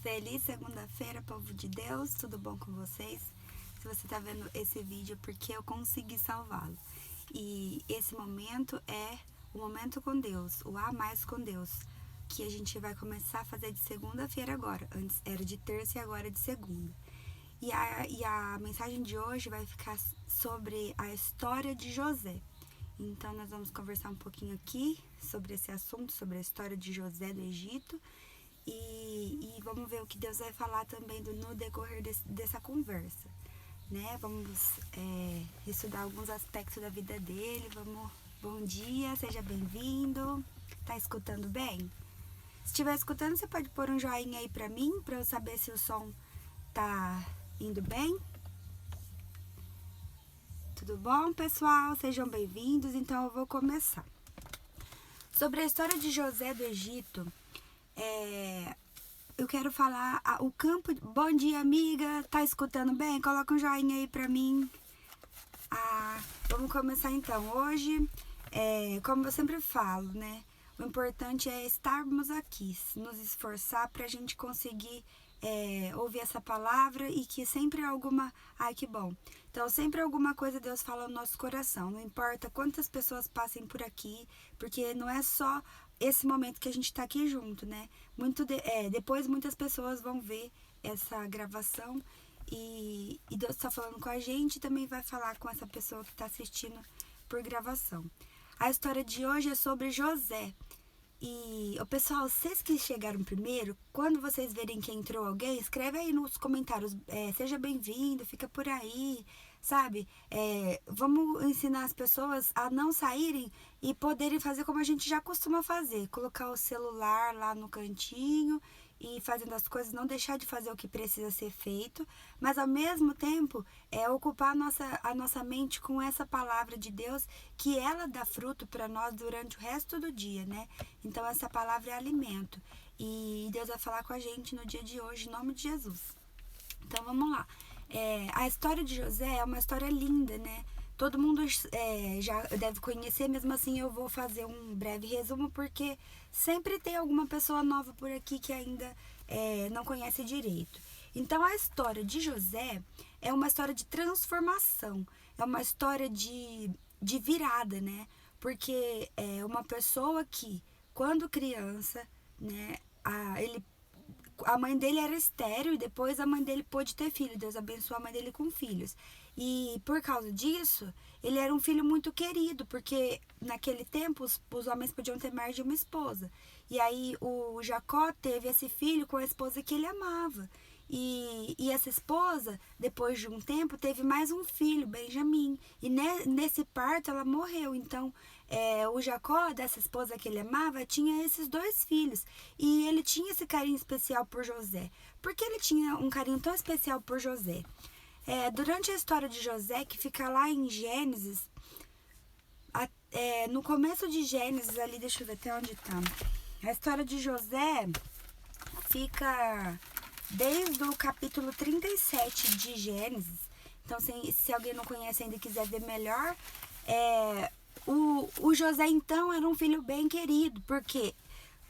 Feliz segunda-feira, povo de Deus, tudo bom com vocês? Se você está vendo esse vídeo, porque eu consegui salvá-lo. E esse momento é o momento com Deus, o A mais com Deus, que a gente vai começar a fazer de segunda-feira agora. Antes era de terça e agora é de segunda. E a mensagem de hoje vai ficar sobre a história de José. Então nós vamos conversar um pouquinho aqui sobre esse assunto, sobre a história de José do Egito. E vamos ver o que Deus vai falar também no decorrer dessa conversa, né? Vamos estudar alguns aspectos da vida dele. Bom dia, seja bem-vindo. Tá escutando bem? Se estiver escutando, você pode pôr um joinha aí pra mim, pra eu saber se o som tá indo bem. Tudo bom, pessoal? Sejam bem-vindos. Então eu vou começar. Sobre a história de José do Egito, eu quero falar o campo. Bom dia, amiga. Tá escutando bem? Coloca um joinha aí pra mim. Vamos começar então. Hoje, como eu sempre falo, né? O importante é estarmos aqui, nos esforçar pra gente conseguir ouvir essa palavra e que sempre alguma... Ai, que bom. Então, sempre alguma coisa Deus fala no nosso coração. Não importa quantas pessoas passem por aqui, porque não é só esse momento que a gente tá aqui junto, né? Depois muitas pessoas vão ver essa gravação e Deus tá falando com a gente e também vai falar com essa pessoa que tá assistindo por gravação. A história de hoje é sobre José. E, pessoal, vocês que chegaram primeiro, quando vocês verem que entrou alguém, escreve aí nos comentários, seja bem-vindo, fica por aí, sabe? Vamos ensinar as pessoas a não saírem e poderem fazer como a gente já costuma fazer, colocar o celular lá no cantinho e fazendo as coisas, não deixar de fazer o que precisa ser feito, mas ao mesmo tempo ocupar a nossa mente com essa palavra de Deus, que ela dá fruto para nós durante o resto do dia, né? Então essa palavra é alimento e Deus vai falar com a gente no dia de hoje, em nome de Jesus. Então vamos lá. A história de José é uma história linda, né? Todo mundo já deve conhecer, mesmo assim eu vou fazer um breve resumo, porque sempre tem alguma pessoa nova por aqui que ainda não conhece direito. Então a história de José é uma história de transformação, é uma história de virada, né? Porque é uma pessoa que, quando criança, né, a mãe dele era estéril e depois a mãe dele pôde ter filho. Deus abençoou a mãe dele com filhos. E por causa disso, ele era um filho muito querido, porque naquele tempo os homens podiam ter mais de uma esposa. E aí o Jacó teve esse filho com a esposa que ele amava. E essa esposa, depois de um tempo, teve mais um filho, Benjamim. E nesse parto ela morreu. Então o Jacó, dessa esposa que ele amava, tinha esses dois filhos. E ele tinha esse carinho especial por José. Por que ele tinha um carinho tão especial por José? Durante a história de José, que fica lá em Gênesis, no começo de Gênesis, ali, deixa eu ver até onde tá. A história de José fica desde o capítulo 37 de Gênesis. Então, se alguém não conhece ainda e quiser ver melhor, o José, então, era um filho bem querido, porque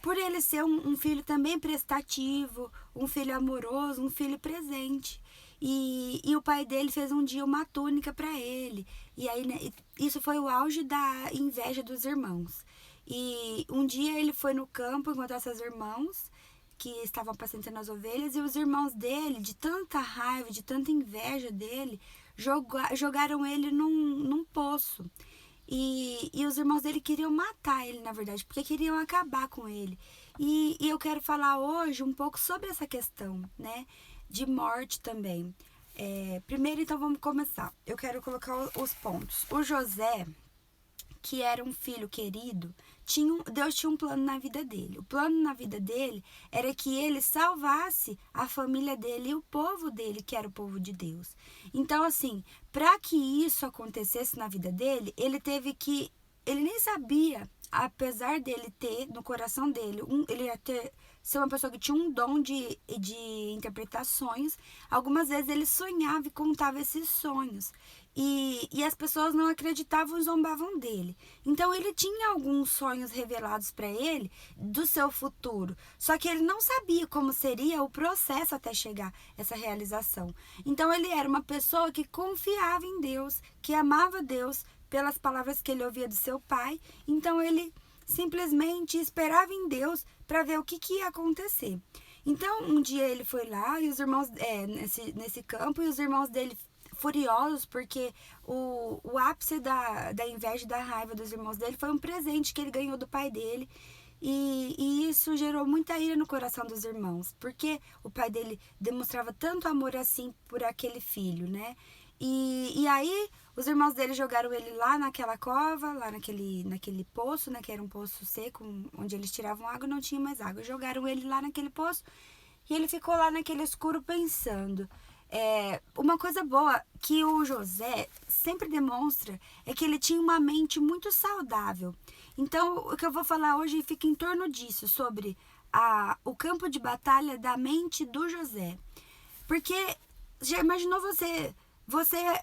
por ele ser um filho também prestativo, um filho amoroso, um filho presente. E o pai dele fez um dia uma túnica para ele. E aí, né, isso foi o auge da inveja dos irmãos. E um dia ele foi no campo encontrar seus irmãos, que estavam apacentando as ovelhas, e os irmãos dele, de tanta raiva, de tanta inveja dele, jogaram ele num poço. E os irmãos dele queriam matar ele, na verdade, porque queriam acabar com ele. E eu quero falar hoje um pouco sobre essa questão, né, de morte também. Primeiro, então, vamos começar. Eu quero colocar os pontos. O José, que era um filho querido, Deus tinha um plano na vida dele. O plano na vida dele era que ele salvasse a família dele e o povo dele, que era o povo de Deus. Então, assim, para que isso acontecesse na vida dele, ele nem sabia, apesar dele ter no coração dele, ele ia ser uma pessoa que tinha um dom de interpretar sonhos. Algumas vezes ele sonhava e contava esses sonhos. e as pessoas não acreditavam e zombavam dele. Então ele tinha alguns sonhos revelados para ele do seu futuro, só que ele não sabia como seria o processo até chegar essa realização. Então ele era uma pessoa que confiava em Deus, que amava Deus pelas palavras que ele ouvia do seu pai. Então ele simplesmente esperava em Deus para ver o que ia acontecer. Então um dia ele foi lá e os irmãos nesse campo, e os irmãos dele furiosos porque o ápice da inveja e da raiva dos irmãos dele foi um presente que ele ganhou do pai dele. E isso gerou muita ira no coração dos irmãos, porque o pai dele demonstrava tanto amor assim por aquele filho, né? E aí os irmãos dele jogaram ele lá naquela cova, lá naquele poço, né? Que era um poço seco, onde eles tiravam água e não tinha mais água. Jogaram ele lá naquele poço e ele ficou lá naquele escuro pensando. Uma coisa boa que o José sempre demonstra é que ele tinha uma mente muito saudável. Então, o que eu vou falar hoje fica em torno disso, sobre o campo de batalha da mente do José. Porque já imaginou você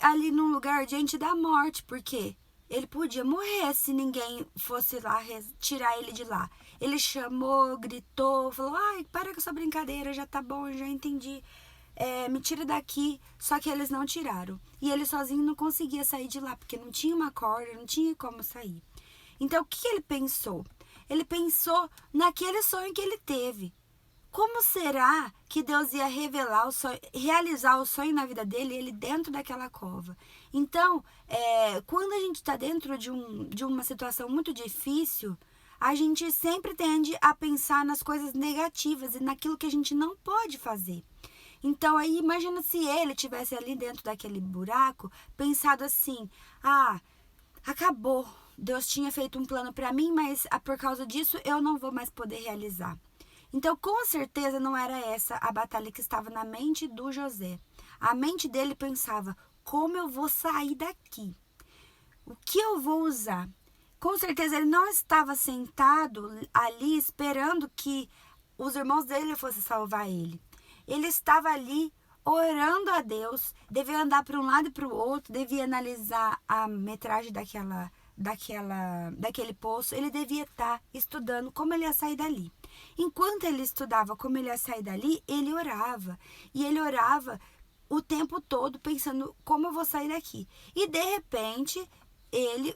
ali num lugar diante da morte, porque ele podia morrer se ninguém fosse lá tirar ele de lá. Ele chamou, gritou, falou: ai, para com essa brincadeira, já tá bom, já entendi. Me tira daqui. Só que eles não tiraram. E ele sozinho não conseguia sair de lá, porque não tinha uma corda, não tinha como sair. Então, o que ele pensou? Ele pensou naquele sonho que ele teve. Como será que Deus ia revelar o sonho, realizar o sonho na vida dele, ele dentro daquela cova? Então, quando a gente está dentro de uma situação muito difícil, a gente sempre tende a pensar nas coisas negativas e naquilo que a gente não pode fazer. Então, aí, imagina se ele tivesse ali dentro daquele buraco, pensado assim: ah, acabou, Deus tinha feito um plano para mim, mas por causa disso eu não vou mais poder realizar. Então, com certeza não era essa a batalha que estava na mente do José. A mente dele pensava: como eu vou sair daqui? O que eu vou usar? Com certeza ele não estava sentado ali esperando que os irmãos dele fossem salvar ele. Ele estava ali orando a Deus, devia andar para um lado e para o outro, devia analisar a metragem daquele poço, ele devia estar estudando como ele ia sair dali. Enquanto ele estudava como ele ia sair dali, ele orava. E ele orava o tempo todo pensando: como eu vou sair daqui? E de repente, ele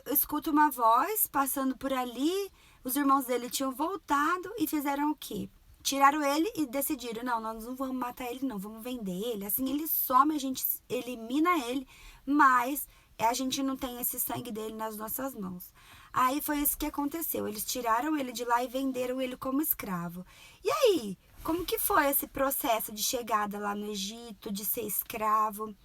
escuta uma voz passando por ali. Os irmãos dele tinham voltado e fizeram o quê? Tiraram ele e decidiram: não, nós não vamos matar ele, não, vamos vender ele. Assim ele some, a gente elimina ele, mas a gente não tem esse sangue dele nas nossas mãos. Aí foi isso que aconteceu. Eles tiraram ele de lá e venderam ele como escravo. E aí, como que foi esse processo de chegada lá no Egito, de ser escravo?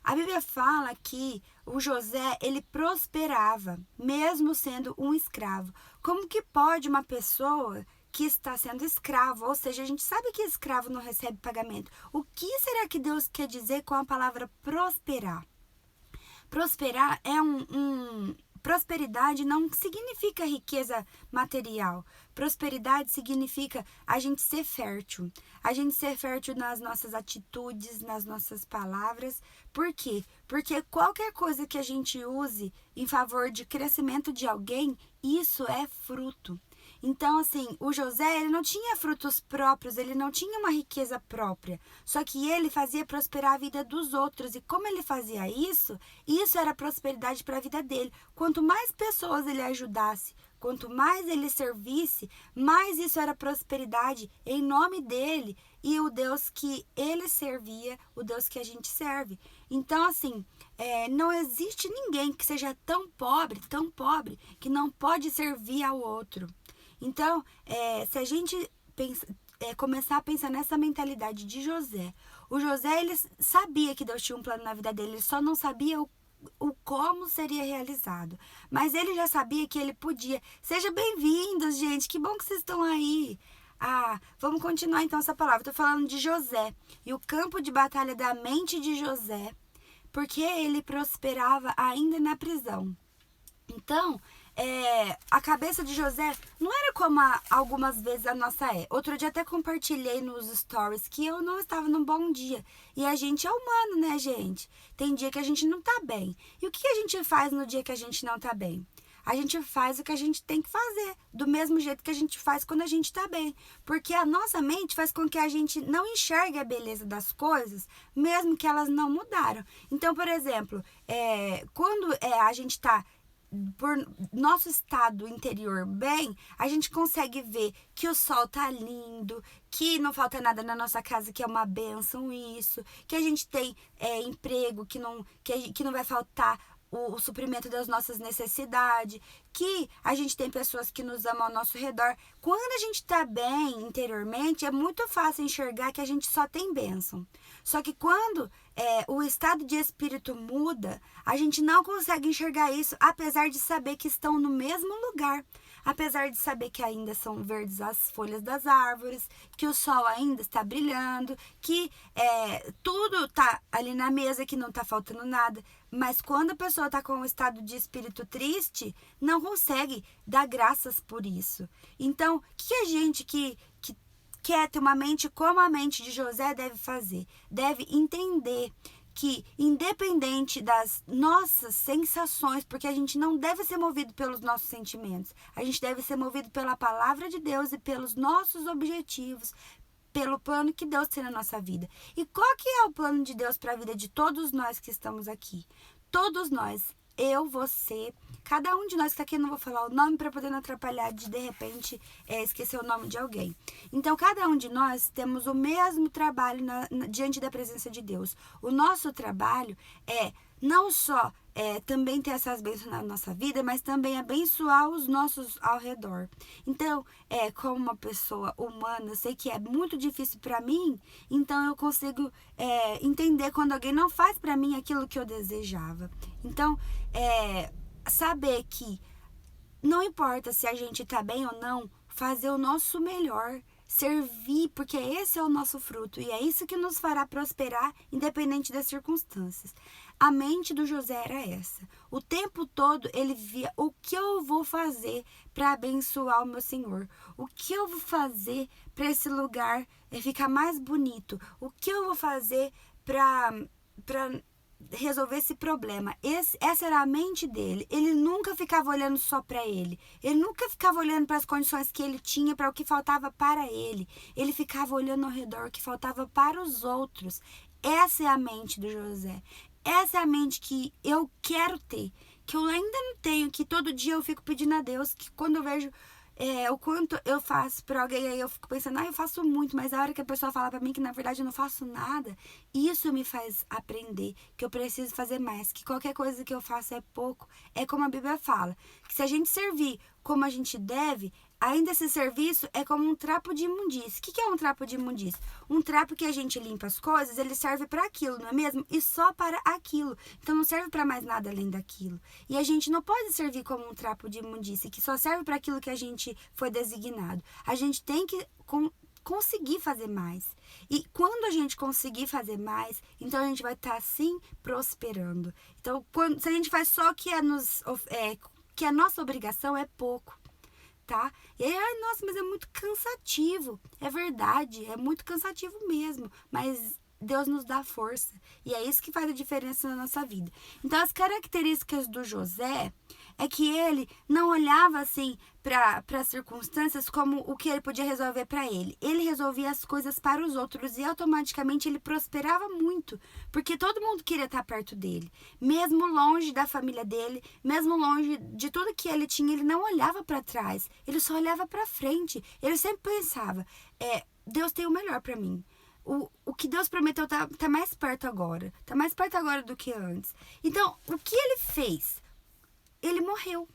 A Bíblia fala que o José, ele prosperava, mesmo sendo um escravo. Como que pode uma pessoa que está sendo escravo, ou seja, a gente sabe que escravo não recebe pagamento. O que será que Deus quer dizer com a palavra prosperar? Prosperar é prosperidade não significa riqueza material. Prosperidade significa a gente ser fértil. A gente ser fértil nas nossas atitudes, nas nossas palavras. Por quê? Porque qualquer coisa que a gente use em favor de crescimento de alguém, isso é fruto. Então, assim, o José, ele não tinha frutos próprios, ele não tinha uma riqueza própria. Só que ele fazia prosperar a vida dos outros. E como ele fazia isso era prosperidade para a vida dele. Quanto mais pessoas ele ajudasse, quanto mais ele servisse, mais isso era prosperidade em nome dele e o Deus que ele servia, o Deus que a gente serve. Então, assim, não existe ninguém que seja tão pobre, que não pode servir ao outro. Então, se a gente começar a pensar nessa mentalidade de José, o José, ele sabia que Deus tinha um plano na vida dele, ele só não sabia o como seria realizado. Mas ele já sabia que ele podia. Sejam bem-vindos, gente, que bom que vocês estão aí. Vamos continuar então essa palavra. Estou falando de José e o campo de batalha da mente de José, porque ele prosperava ainda na prisão. Então, a cabeça de José não era como algumas vezes a nossa é. Outro dia até compartilhei nos stories que eu não estava num bom dia. E a gente é humano, né, gente? Tem dia que a gente não tá bem. E o que a gente faz no dia que a gente não tá bem? A gente faz o que a gente tem que fazer, do mesmo jeito que a gente faz quando a gente tá bem. Porque a nossa mente faz com que a gente não enxergue a beleza das coisas, mesmo que elas não mudaram. Então, por exemplo, quando a gente tá por nosso estado interior bem, a gente consegue ver que o sol tá lindo, que não falta nada na nossa casa, que é uma bênção isso, que a gente tem emprego, que não vai faltar o suprimento das nossas necessidades, que a gente tem pessoas que nos amam ao nosso redor. Quando a gente tá bem interiormente, é muito fácil enxergar que a gente só tem bênção. Só que quando o estado de espírito muda, a gente não consegue enxergar isso, apesar de saber que estão no mesmo lugar. Apesar de saber que ainda são verdes as folhas das árvores, que o sol ainda está brilhando, que tudo está ali na mesa, que não está faltando nada. Mas quando a pessoa está com um estado de espírito triste, não consegue dar graças por isso. Então, o que a gente que quer ter uma mente como a mente de José deve fazer? Deve entender que, independente das nossas sensações, porque a gente não deve ser movido pelos nossos sentimentos, a gente deve ser movido pela palavra de Deus e pelos nossos objetivos, pelo plano que Deus tem na nossa vida. E qual que é o plano de Deus para a vida de todos nós que estamos aqui? Todos nós, eu, você, cada um de nós que está aqui, eu não vou falar o nome para poder não atrapalhar de repente esquecer o nome de alguém. Então, cada um de nós temos o mesmo trabalho diante da presença de Deus. O nosso trabalho é não só também ter essas bênçãos na nossa vida, mas também abençoar os nossos ao redor. Então, como uma pessoa humana, eu sei que é muito difícil para mim, então eu consigo entender quando alguém não faz para mim aquilo que eu desejava. Então, saber que não importa se a gente tá bem ou não, fazer o nosso melhor, servir, porque esse é o nosso fruto e é isso que nos fará prosperar independente das circunstâncias. A mente do José era essa. O tempo todo ele via o que eu vou fazer para abençoar o meu Senhor. O que eu vou fazer para esse lugar ficar mais bonito. O que eu vou fazer para resolver esse problema. Essa era a mente dele. Ele nunca ficava olhando só para ele. Ele nunca ficava olhando para as condições que ele tinha, para o que faltava para ele. Ele ficava olhando ao redor o que faltava para os outros. Essa é a mente do José. Essa é a mente que eu quero ter, que eu ainda não tenho, que todo dia eu fico pedindo a Deus, que quando eu vejo o quanto eu faço para alguém, aí eu fico pensando, eu faço muito, mas a hora que a pessoa fala para mim que na verdade eu não faço nada, isso me faz aprender que eu preciso fazer mais, que qualquer coisa que eu faço é pouco. É como a Bíblia fala, que se a gente servir como a gente deve, ainda esse serviço é como um trapo de imundície. O que é um trapo de imundície? Um trapo que a gente limpa as coisas, ele serve para aquilo, não é mesmo? E só para aquilo. Então não serve para mais nada além daquilo. E a gente não pode servir como um trapo de imundície, que só serve para aquilo que a gente foi designado. A gente tem que conseguir fazer mais. E quando a gente conseguir fazer mais, então a gente vai estar assim prosperando. Então, se a gente faz só o que que a nossa obrigação, é pouco. Tá? E aí, nossa, mas é muito cansativo. É verdade, é muito cansativo mesmo. Mas Deus nos dá força. E é isso que faz a diferença na nossa vida. Então, as características do José é que ele não olhava assim para as circunstâncias como o que ele podia resolver para ele. Ele resolvia as coisas para os outros e automaticamente ele prosperava muito, porque todo mundo queria estar perto dele. Mesmo longe da família dele, mesmo longe de tudo que ele tinha, ele não olhava para trás, ele só olhava para frente. Ele sempre pensava, Deus tem o melhor para mim. O que Deus prometeu tá mais perto agora. Tá mais perto agora do que antes. Então, o que ele fez? Ele morreu.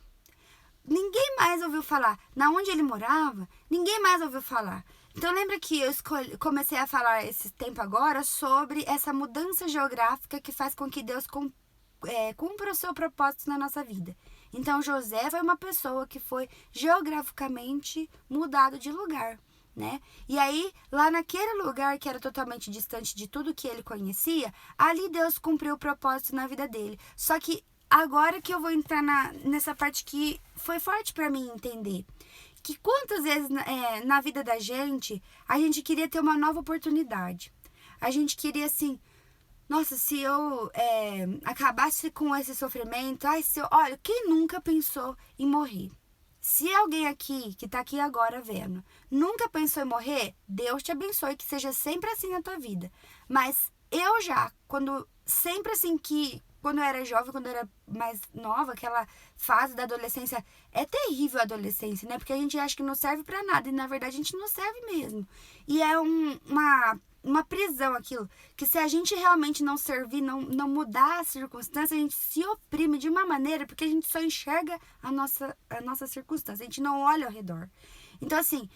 Ninguém mais ouviu falar. Na onde ele morava, ninguém mais ouviu falar. Então, lembra que eu comecei a falar esse tempo agora sobre essa mudança geográfica que faz com que Deus cumpra o seu propósito na nossa vida. Então, José foi uma pessoa que foi geograficamente mudado de lugar. Né? E aí, lá naquele lugar que era totalmente distante de tudo que ele conhecia, ali Deus cumpriu o propósito na vida dele. Só que agora que eu vou entrar nessa parte que foi forte pra mim entender. Que quantas vezes na vida da gente, a gente queria ter uma nova oportunidade. A gente queria assim, nossa, se eu acabasse com esse sofrimento, olha, quem nunca pensou em morrer? Se alguém aqui, que tá aqui agora vendo, nunca pensou em morrer, Deus te abençoe, que seja sempre assim na tua vida. Mas eu já, sempre assim quando eu era jovem, quando eu era mais nova, aquela fase da adolescência, é terrível a adolescência, né? Porque a gente acha que não serve pra nada, e na verdade a gente não serve mesmo. E é uma prisão aquilo, que se a gente realmente não servir, não mudar a circunstância, a gente se oprime de uma maneira, porque a gente só enxerga a nossa circunstância, a gente não olha ao redor. Então assim,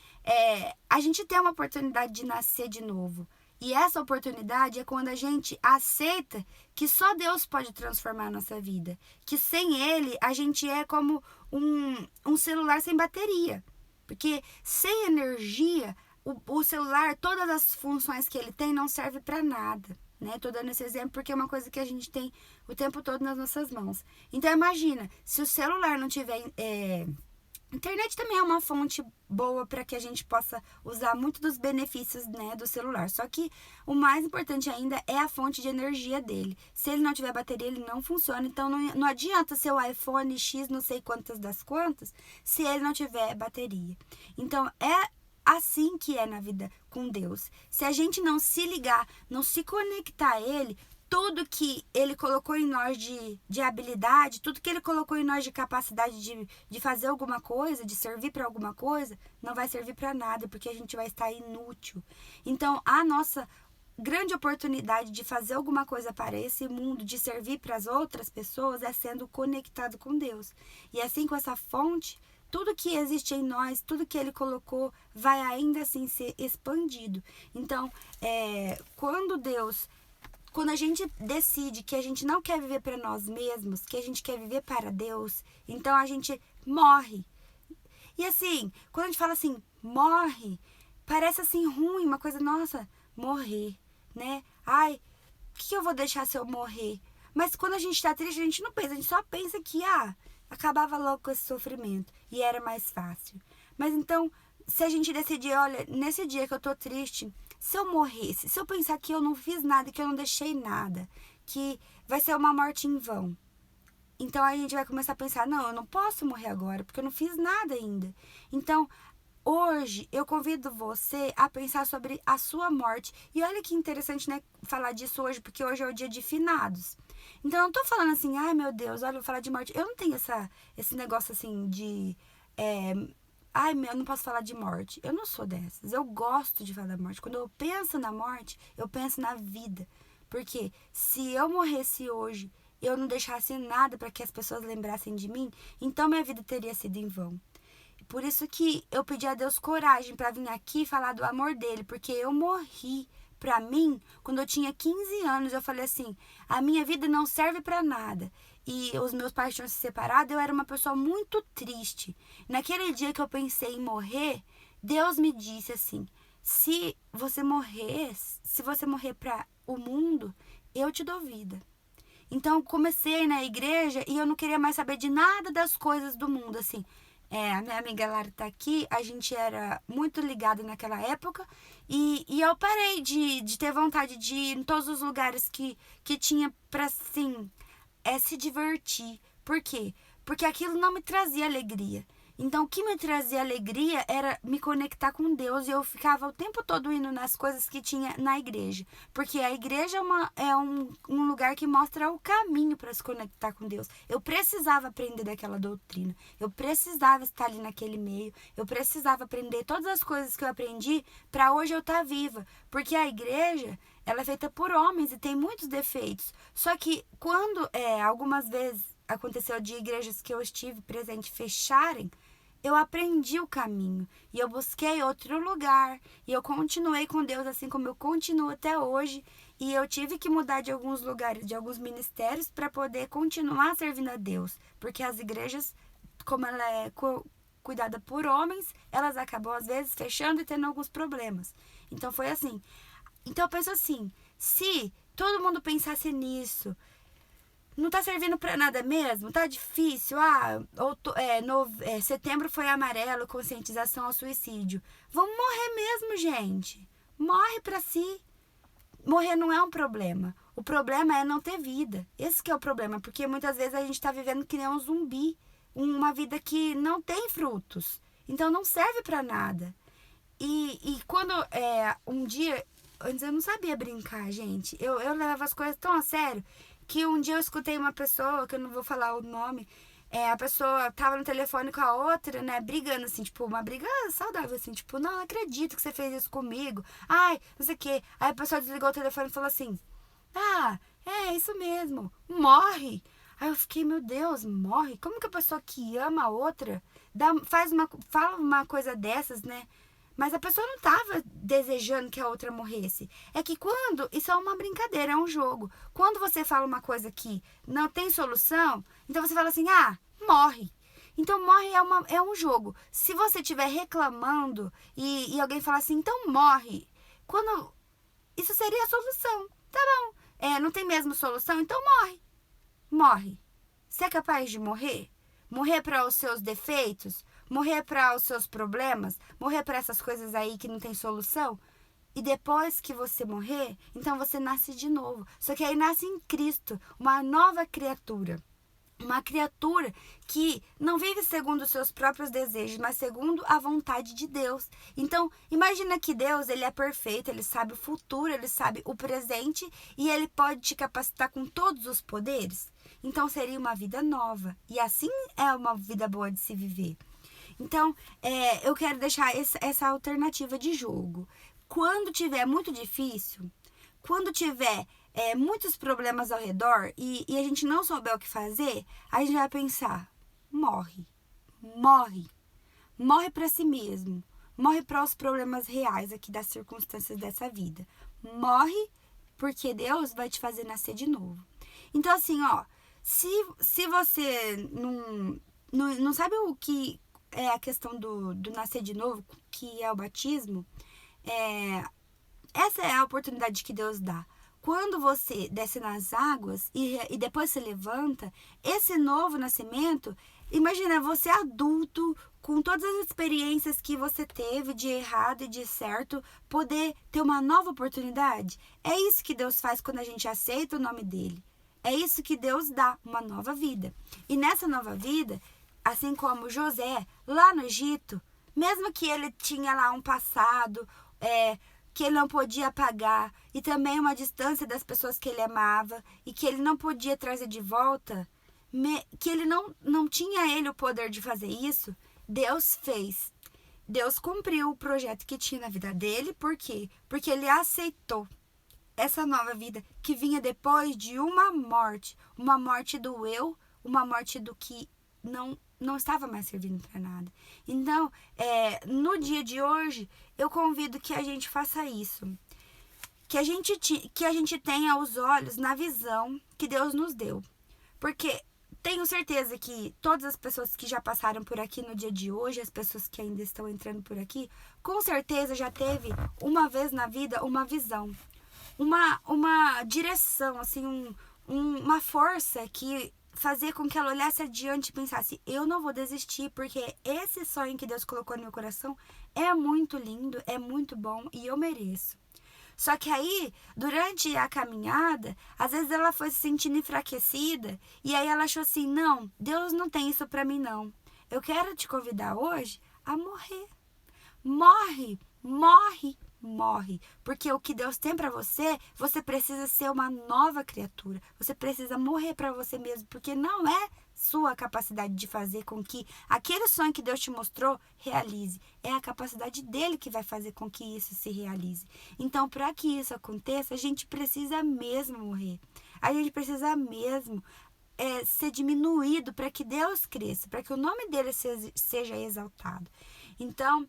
a gente tem uma oportunidade de nascer de novo. E essa oportunidade é quando a gente aceita que só Deus pode transformar a nossa vida. Que sem Ele, a gente é como um celular sem bateria. Porque sem energia, o celular, todas as funções que ele tem, não serve para nada. Né? Tô dando esse exemplo porque é uma coisa que a gente tem o tempo todo nas nossas mãos. Então imagina, se o celular não tiver... Internet também é uma fonte boa para que a gente possa usar muito dos benefícios, né, do celular. Só que o mais importante ainda é a fonte de energia dele. Se ele não tiver bateria, ele não funciona. Então não adianta ser o iPhone X não sei quantas das quantas se ele não tiver bateria. Então é assim que é na vida com Deus. Se a gente não se ligar, não se conectar a Ele, tudo que Ele colocou em nós de habilidade, tudo que Ele colocou em nós de capacidade de fazer alguma coisa, de servir para alguma coisa, não vai servir para nada, porque a gente vai estar inútil. Então, a nossa grande oportunidade de fazer alguma coisa para esse mundo, de servir para as outras pessoas, é sendo conectado com Deus. E assim, com essa fonte, tudo que existe em nós, tudo que Ele colocou, vai ainda assim ser expandido. Então, quando a gente decide que a gente não quer viver para nós mesmos, que a gente quer viver para Deus, então a gente morre. E assim, quando a gente fala assim, morre, parece assim ruim, uma coisa, nossa, morrer, né? Ai, o que eu vou deixar se eu morrer? Mas quando a gente tá triste, a gente não pensa, a gente só pensa que, acabava logo com esse sofrimento e era mais fácil. Mas então, se a gente decidir, olha, nesse dia que eu tô triste, se eu morresse, se eu pensar que eu não fiz nada, que eu não deixei nada, que vai ser uma morte em vão, então a gente vai começar a pensar, não, eu não posso morrer agora, porque eu não fiz nada ainda. Então, hoje, eu convido você a pensar sobre a sua morte. E olha que interessante, né, falar disso hoje, porque hoje é o dia de finados. Então, eu não tô falando assim, ai meu Deus, olha, eu vou falar de morte. Eu não tenho esse negócio assim de... eu não posso falar de morte. Eu não sou dessas. Eu gosto de falar da morte. Quando eu penso na morte, eu penso na vida. Porque se eu morresse hoje, eu não deixasse nada para que as pessoas lembrassem de mim, então minha vida teria sido em vão. Por isso que eu pedi a Deus coragem para vir aqui falar do amor dele, porque eu morri. Para mim, quando eu tinha 15 anos, eu falei assim, a minha vida não serve para nada. E os meus pais tinham se separado, eu era uma pessoa muito triste. Naquele dia que eu pensei em morrer, Deus me disse assim, se você morrer para o mundo, eu te dou vida. Então, comecei na igreja e eu não queria mais saber de nada das coisas do mundo, assim. A minha amiga Lara tá aqui, a gente era muito ligada naquela época e eu parei de ter vontade de ir em todos os lugares que tinha pra, assim, se divertir. Por quê? Porque aquilo não me trazia alegria. Então, o que me trazia alegria era me conectar com Deus e eu ficava o tempo todo indo nas coisas que tinha na igreja. Porque a igreja é um lugar que mostra o caminho para se conectar com Deus. Eu precisava aprender daquela doutrina. Eu precisava estar ali naquele meio. Eu precisava aprender todas as coisas que eu aprendi para hoje eu estar viva. Porque a igreja, ela é feita por homens e tem muitos defeitos. Só que quando algumas vezes aconteceu de igrejas que eu estive presente fecharem, eu aprendi o caminho e eu busquei outro lugar e eu continuei com Deus assim como eu continuo até hoje e eu tive que mudar de alguns lugares, de alguns ministérios para poder continuar servindo a Deus, porque as igrejas, como ela é cuidada por homens, elas acabam às vezes fechando e tendo alguns problemas. Então foi assim. Então eu penso assim, se todo mundo pensasse nisso, Não tá servindo pra nada mesmo? Tá difícil? Setembro foi amarelo, conscientização ao suicídio. Vamos morrer mesmo, gente. Morre pra si. Morrer não é um problema. O problema é não ter vida. Esse que é o problema, porque muitas vezes a gente tá vivendo que nem um zumbi. Uma vida que não tem frutos. Então não serve pra nada. E quando um dia... Antes eu não sabia brincar, gente. Eu levava as coisas tão a sério que um dia eu escutei uma pessoa, que eu não vou falar o nome, a pessoa tava no telefone com a outra, né, brigando, assim, tipo, uma briga saudável, assim, tipo, não acredito que você fez isso comigo, ai, não sei o quê. Aí a pessoa desligou o telefone e falou assim, é isso mesmo, morre. Aí eu fiquei, meu Deus, morre? Como que a pessoa que ama a outra fala uma coisa dessas, né? Mas a pessoa não estava desejando que a outra morresse. É que isso é uma brincadeira, é um jogo. Quando você fala uma coisa que não tem solução, então você fala assim, morre. Então morre é um jogo. Se você estiver reclamando e alguém falar assim, então morre. Isso seria a solução. Tá bom. Não tem mesmo solução, então morre. Morre. Você é capaz de morrer? Morrer para os seus defeitos? Morrer para os seus problemas? Morrer para essas coisas aí que não tem solução? E depois que você morrer, então você nasce de novo. Só que aí nasce em Cristo, uma nova criatura. Uma criatura que não vive segundo os seus próprios desejos, mas segundo a vontade de Deus. Então, imagina que Deus, ele é perfeito, ele sabe o futuro, ele sabe o presente e ele pode te capacitar com todos os poderes. Então, seria uma vida nova. E assim é uma vida boa de se viver. Então, eu quero deixar essa alternativa de jogo. Quando tiver muito difícil, quando tiver muitos problemas ao redor e a gente não souber o que fazer, a gente vai pensar, morre para si mesmo, morre para os problemas reais aqui das circunstâncias dessa vida, morre porque Deus vai te fazer nascer de novo. Então assim, se você não sabe o que é a questão do nascer de novo, que é o batismo, essa é a oportunidade que Deus dá. Quando você desce nas águas e depois se levanta, esse novo nascimento, imagina você adulto, com todas as experiências que você teve de errado e de certo, poder ter uma nova oportunidade. É isso que Deus faz quando a gente aceita o nome dele. É isso que Deus dá, uma nova vida. E nessa nova vida, assim como José, lá no Egito, mesmo que ele tinha lá um passado, que ele não podia apagar, e também uma distância das pessoas que ele amava, e que ele não podia trazer de volta, que ele não tinha ele o poder de fazer isso, Deus fez. Deus cumpriu o projeto que tinha na vida dele, por quê? Porque ele aceitou essa nova vida que vinha depois de uma morte do eu, uma morte do que não estava mais servindo para nada. Então, no dia de hoje, eu convido que a gente faça isso. Que a gente tenha os olhos na visão que Deus nos deu. Porque tenho certeza que todas as pessoas que já passaram por aqui no dia de hoje, as pessoas que ainda estão entrando por aqui, com certeza já teve uma vez na vida uma visão. Uma direção, assim, uma força que fazer com que ela olhasse adiante e pensasse, eu não vou desistir, porque esse sonho que Deus colocou no meu coração é muito lindo, é muito bom e eu mereço. Só que aí, durante a caminhada, às vezes ela foi se sentindo enfraquecida e aí ela achou assim, não, Deus não tem isso pra mim não. Eu quero te convidar hoje a morrer. Morre, porque o que Deus tem pra você, você precisa ser uma nova criatura, você precisa morrer pra você mesmo, porque não é sua capacidade de fazer com que aquele sonho que Deus te mostrou realize, é a capacidade dele que vai fazer com que isso se realize. Então, para que isso aconteça, a gente precisa mesmo morrer, a gente precisa mesmo ser diminuído para que Deus cresça, para que o nome dele seja exaltado. Então,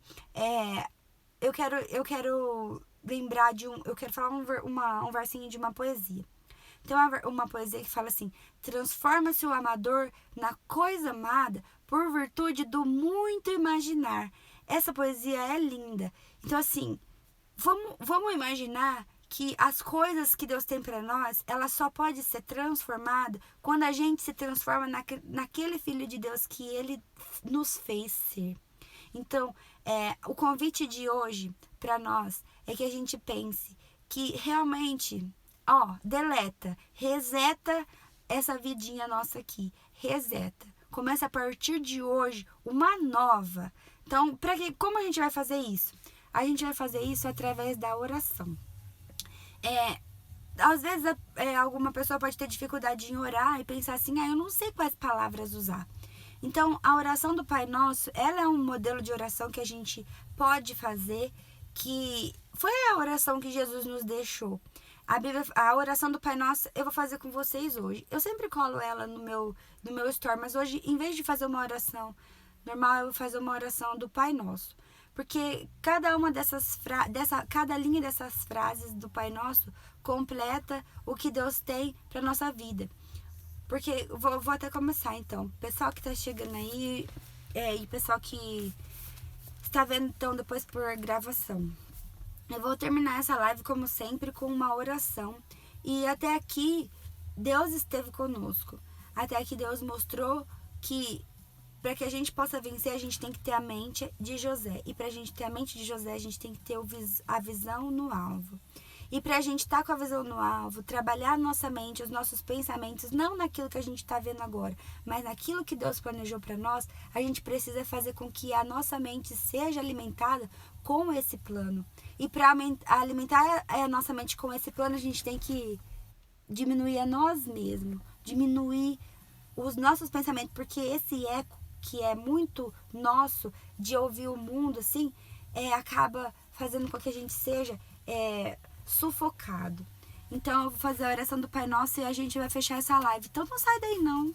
eu quero lembrar eu quero falar um versinho de uma poesia. Tem uma poesia que fala assim, transforma-se o amador na coisa amada por virtude do muito imaginar. Essa poesia é linda. Então assim, vamos imaginar que as coisas que Deus tem para nós, ela só pode ser transformada quando a gente se transforma naquele Filho de Deus que Ele nos fez ser. Então, o convite de hoje para nós é que a gente pense que realmente, deleta, reseta essa vidinha nossa aqui, reseta. Começa a partir de hoje uma nova. Então, como a gente vai fazer isso? A gente vai fazer isso através da oração. Às vezes alguma pessoa pode ter dificuldade em orar e pensar assim, eu não sei quais palavras usar. Então, a oração do Pai Nosso, ela é um modelo de oração que a gente pode fazer, que foi a oração que Jesus nos deixou. A oração do Pai Nosso eu vou fazer com vocês hoje. Eu sempre colo ela no meu story, mas hoje, em vez de fazer uma oração normal, eu vou fazer uma oração do Pai Nosso. Porque cada uma cada linha dessas frases do Pai Nosso completa o que Deus tem para nossa vida. Porque vou até começar então. Pessoal que está chegando aí e pessoal que está vendo então depois por gravação. Eu vou terminar essa live como sempre com uma oração. E até aqui Deus esteve conosco. Até aqui Deus mostrou que para que a gente possa vencer, a gente tem que ter a mente de José. E para a gente ter a mente de José, a gente tem que ter a visão no alvo. E para a gente estar com a visão no alvo, trabalhar a nossa mente, os nossos pensamentos, não naquilo que a gente está vendo agora, mas naquilo que Deus planejou para nós, a gente precisa fazer com que a nossa mente seja alimentada com esse plano. E para alimentar a nossa mente com esse plano, a gente tem que diminuir a nós mesmos, diminuir os nossos pensamentos, porque esse eco que é muito nosso de ouvir o mundo assim, acaba fazendo com que a gente seja sufocado. Então eu vou fazer a oração do Pai Nosso e a gente vai fechar essa live. Então não sai daí não.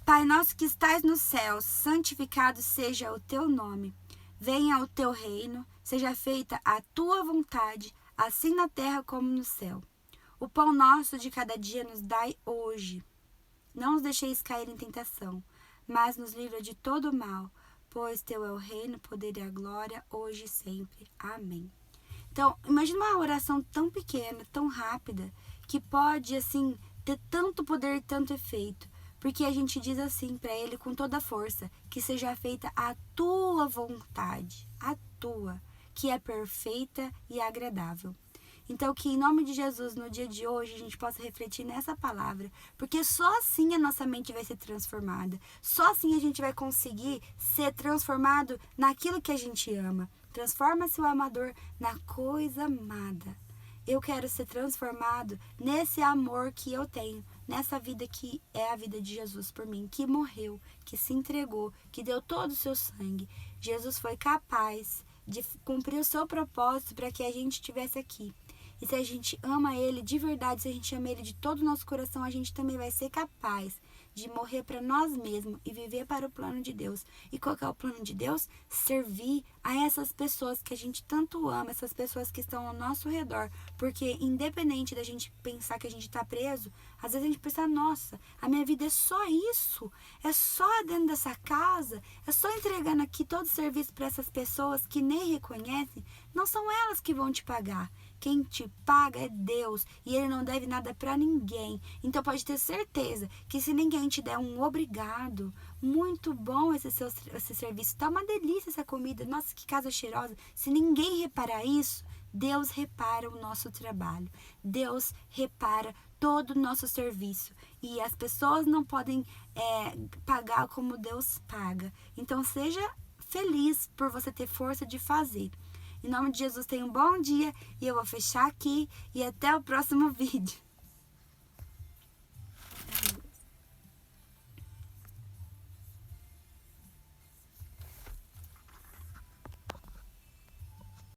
Pai nosso que estais nos céus, santificado seja o teu nome. Venha o teu reino, seja feita a tua vontade, assim na terra como no céu. O pão nosso de cada dia nos dai hoje. Não nos deixeis cair em tentação, mas nos livra de todo o mal, pois teu é o reino, o poder e a glória, hoje e sempre. Amém. Então, imagina uma oração tão pequena, tão rápida, que pode, assim, ter tanto poder e tanto efeito. Porque a gente diz assim para Ele com toda a força, que seja feita a tua vontade, a tua, que é perfeita e agradável. Então, que em nome de Jesus, no dia de hoje, a gente possa refletir nessa palavra, porque só assim a nossa mente vai ser transformada. Só assim a gente vai conseguir ser transformado naquilo que a gente ama. Transforma-se o amador na coisa amada. Eu quero ser transformado nesse amor que eu tenho, nessa vida que é a vida de Jesus por mim, que morreu, que se entregou, que deu todo o seu sangue. Jesus foi capaz de cumprir o seu propósito para que a gente estivesse aqui. E se a gente ama Ele de verdade, se a gente ama Ele de todo o nosso coração, a gente também vai ser capaz de morrer para nós mesmos e viver para o plano de Deus. E qual que é o plano de Deus? Servir a essas pessoas que a gente tanto ama, essas pessoas que estão ao nosso redor. Porque independente da gente pensar que a gente está preso, às vezes a gente pensa, nossa, a minha vida é só isso, é só dentro dessa casa, é só entregando aqui todo o serviço para essas pessoas que nem reconhecem, não são elas que vão te pagar. Quem te paga é Deus e Ele não deve nada para ninguém. Então pode ter certeza que se ninguém te der um obrigado, muito bom esse serviço, tá uma delícia essa comida, nossa, que casa cheirosa. Se ninguém reparar isso, Deus repara o nosso trabalho. Deus repara todo o nosso serviço. E as pessoas não podem pagar como Deus paga. Então seja feliz por você ter força de fazer. Em nome de Jesus, tenha um bom dia e eu vou fechar aqui e até o próximo vídeo.